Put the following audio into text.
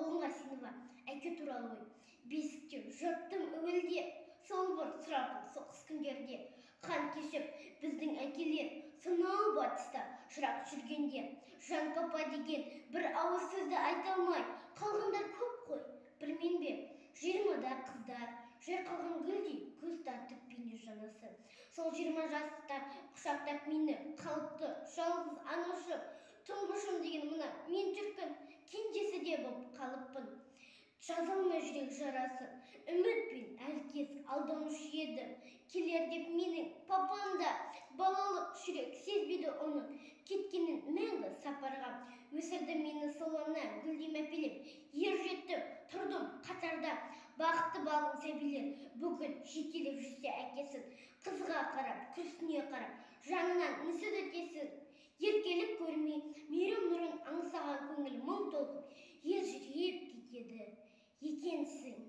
оңға сеніп әке туралы ой. Бесікте жұрттым өңілде, сол бір сұрапыл соғыс күндерде қан кешіп біздің әкелер сонау батыста шырақ жүргенде. Жан папа деген бір ауыз сөзді айта алмай қалғандар көп қой. Білмен бе, 20-да қыздар жайқалған гүлдей көз тартып бейне жанасы. Сол 20 жаста құшақтап мені қалыпты жалғыз анашы. Тұңғышым деген мына мен жүрген кенжесі де боп қалыппын. Жазылмай жүрек жарасы, үмітпен әркез алданушы еді. Келер деп менің папам да балалық жүрек сезбеді оның кеткенін мәңгі сапарға. Өсірді мені солана гүлдей мәпелеп, ер жеттім, тұрдым қатарда. Бақытты балғын сәбилер бүгін жетелеп жүрсе әкесін. Қызға қарап, күрсіне қарап, жанынан мүсіді өтесін. Еркелік көрмей, мейірім нұрын аңсаған көңіл мың толқып, ел жүріп кетеді екенсің.